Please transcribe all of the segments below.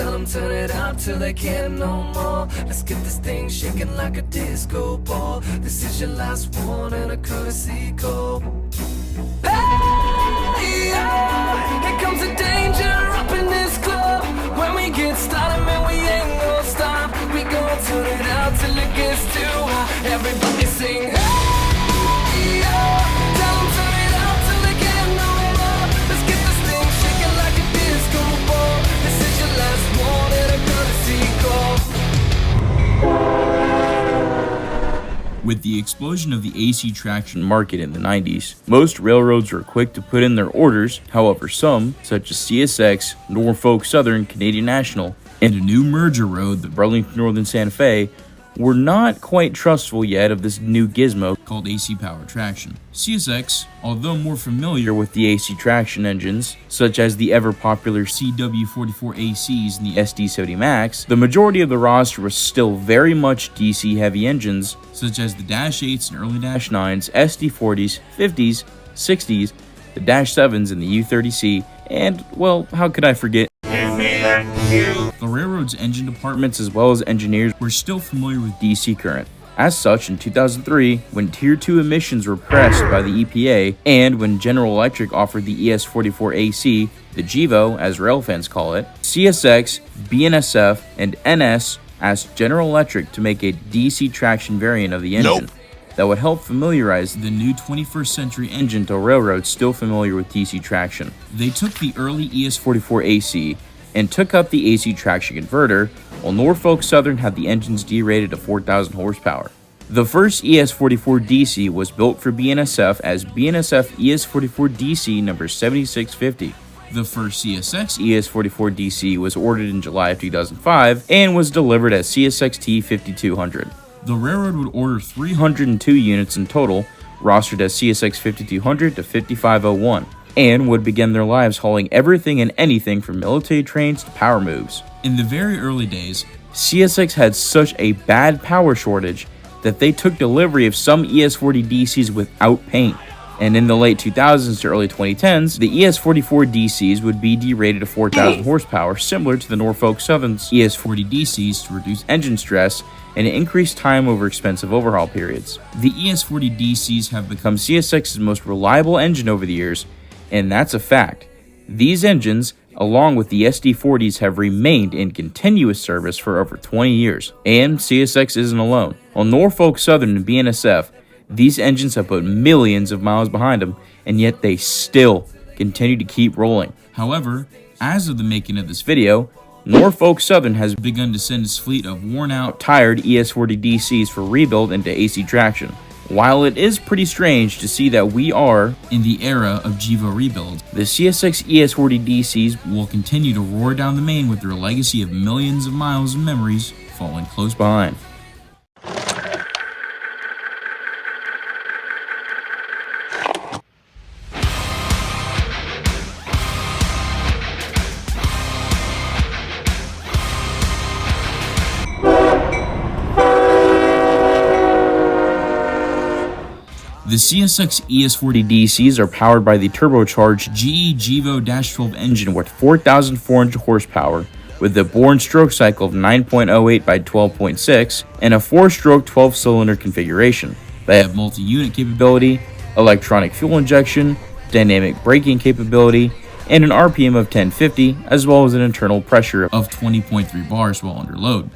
tell them turn it up till they can't no more. Let's get this thing shaking like a disco ball. This is your last one and a courtesy call. Hey, yeah, here comes the danger up in this club. When we get started, man, we ain't gonna stop. We gon' turn it out till it gets too hot. Everybody sing, hey, yeah, tell them turn it out till they can't no more. Let's get this thing shaking like a disco ball. This is your last one and a courtesy call. With the explosion of the AC traction market in the 90s, most railroads were quick to put in their orders. However, some, such as CSX, Norfolk Southern, Canadian National, and a new merger road, the Burlington Northern Santa Fe, were not quite trustful yet of this new gizmo called AC power traction. CSX, although more familiar with the AC traction engines, such as the ever-popular CW44ACs and the SD70 Max, the majority of the roster was still very much DC-heavy engines, such as the Dash 8s and early Dash 9s, SD40s, 50s, 60s, the Dash 7s and the U30C, and, well, how could I forget? The railroad's engine departments as well as engineers were still familiar with DC current. As such, in 2003, when Tier 2 emissions were pressed by the EPA, and when General Electric offered the ES44AC, the GEVO, as rail fans call it, CSX, BNSF, and NS asked General Electric to make a DC traction variant of the engine that would help familiarize the new 21st century engine to railroads still familiar with DC traction. They took the early ES44AC and took up the AC traction converter, while Norfolk Southern had the engines derated to 4,000 horsepower. The first ES44DC was built for BNSF as BNSF ES44DC number 7650. The first CSX ES44DC was ordered in July of 2005 and was delivered as CSX T5200. The railroad would order 302 units in total, rostered as CSX 5200 to 5501. And would begin their lives hauling everything and anything from military trains to power moves. In the very early days, CSX had such a bad power shortage that they took delivery of some ES40DCs without paint. And in the late 2000s to early 2010s, the ES44DCs would be derated to 4,000 horsepower, similar to the Norfolk Southern's ES40DCs to reduce engine stress and increase time over expensive overhaul periods. The ES40DCs have become CSX's most reliable engine over the years, and that's a fact. These engines, along with the SD40s, have remained in continuous service for over 20 years, and CSX isn't alone. On Norfolk Southern and BNSF, these engines have put millions of miles behind them, and yet they still continue to keep rolling. However, as of the making of this video, Norfolk Southern has begun to send its fleet of worn-out, tired ES40DCs for rebuild into AC traction. While it is pretty strange to see that we are in the era of GEVO rebuilds, the CSX ES40DCs will continue to roar down the main with their legacy of millions of miles of memories falling close behind. The CSX ES40DCs are powered by the turbocharged GE GEVO-12 engine with 4,400 horsepower, with a Born stroke cycle of 9.08 by 12.6 and a 4-stroke 12-cylinder configuration. They have multi-unit capability, electronic fuel injection, dynamic braking capability, and an RPM of 1050, as well as an internal pressure of 20.3 bars while under load.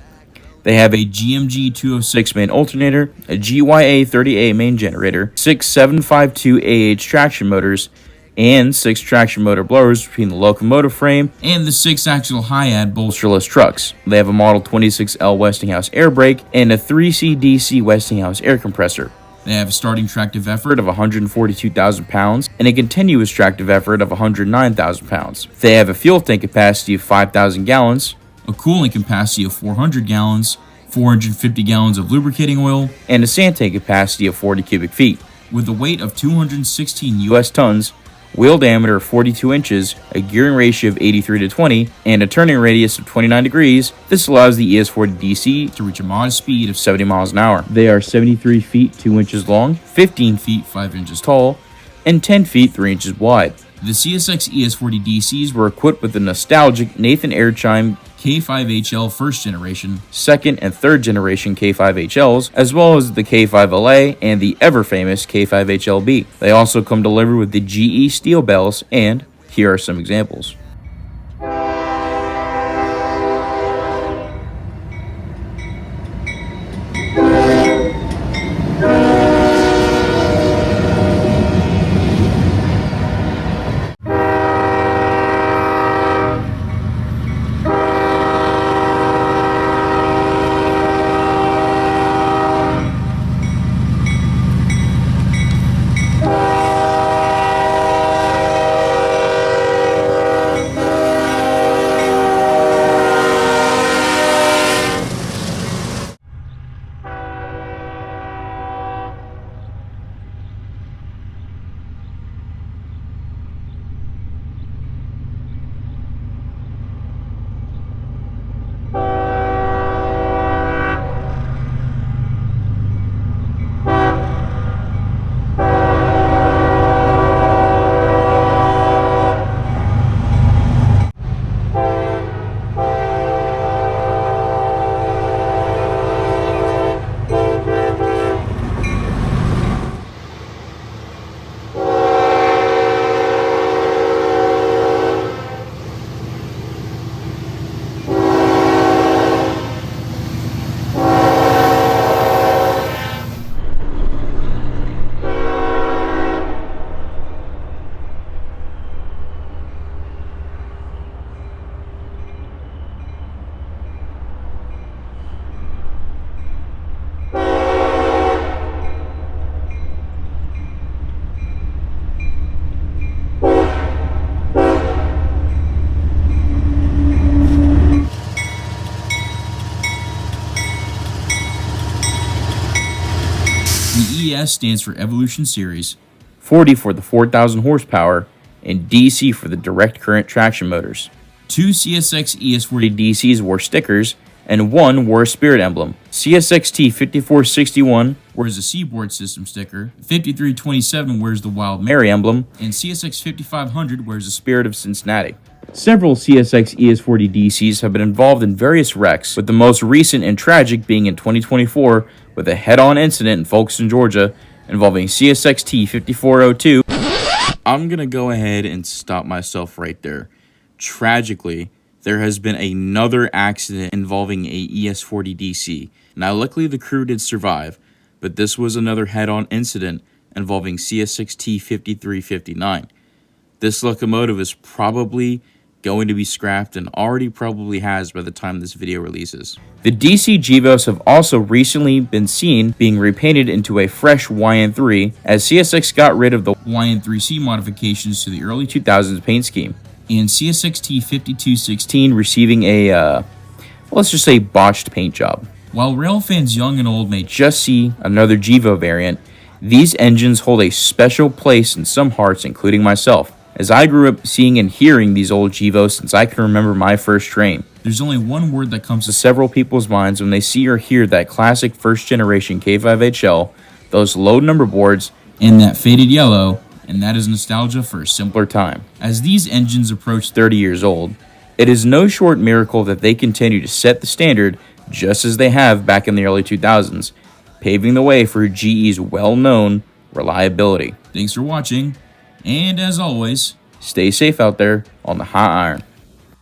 They have a GMG 206 main alternator, a GYA 30A main generator, 6 752AH traction motors, and 6 traction motor blowers between the locomotive frame and the 6-axle Hiad bolsterless trucks. They have a Model 26L Westinghouse air brake and a 3C DC Westinghouse air compressor. They have a starting tractive effort of 142,000 pounds and a continuous tractive effort of 109,000 pounds. They have a fuel tank capacity of 5,000 gallons, a cooling capacity of 400 gallons, 450 gallons of lubricating oil, and a sand tank capacity of 40 cubic feet. With a weight of 216 US tons, wheel diameter of 42 inches, a gearing ratio of 83:20, and a turning radius of 29 degrees, this allows the ES40DC to reach a modest speed of 70 miles an hour. They are 73 feet 2 inches long, 15 feet 5 inches tall, and 10 feet 3 inches wide. The CSX ES40DCs were equipped with the nostalgic Nathan Airchime K5HL first generation, second and third generation K5HLs, as well as the K5LA and the ever-famous K5HLB. They also come delivered with the GE steel bells, and here are some examples. The ES stands for Evolution Series, 40 for the 4,000 horsepower, and DC for the direct current traction motors. 2 CSX ES40DCs wore stickers, and 1 wore a spirit emblem. CSX T5461 wears a Seaboard System sticker, 5327 wears the Wild Mary emblem, and CSX 5500 wears the Spirit of Cincinnati. Several CSX ES40DCs have been involved in various wrecks, with the most recent and tragic being in 2024 with a head-on incident in Folkestone, Georgia, involving CSX T5402. I'm gonna go ahead and stop myself right there. Tragically, there has been another accident involving a ES40DC. Now, luckily the crew did survive, but this was another head-on incident involving CSX T5359. This locomotive is probably going to be scrapped and already probably has by the time this video releases. The DC GEVOs have also recently been seen being repainted into a fresh YN3 as CSX got rid of the YN3C modifications to the early 2000s paint scheme, and CSX T5216 receiving a, let's just say, botched paint job. While rail fans young and old may just see another GEVO variant, these engines hold a special place in some hearts, including myself, as I grew up seeing and hearing these old GEVOs since I can remember my first train. There's only one word that comes to several people's minds when they see or hear that classic first generation K5HL, those low number boards, and that faded yellow, and that is nostalgia for a simpler time. As these engines approach 30 years old, it is no short miracle that they continue to set the standard just as they have back in the early 2000s, paving the way for GE's well-known reliability. Thanks for watching, and as always, stay safe out there on the hot iron.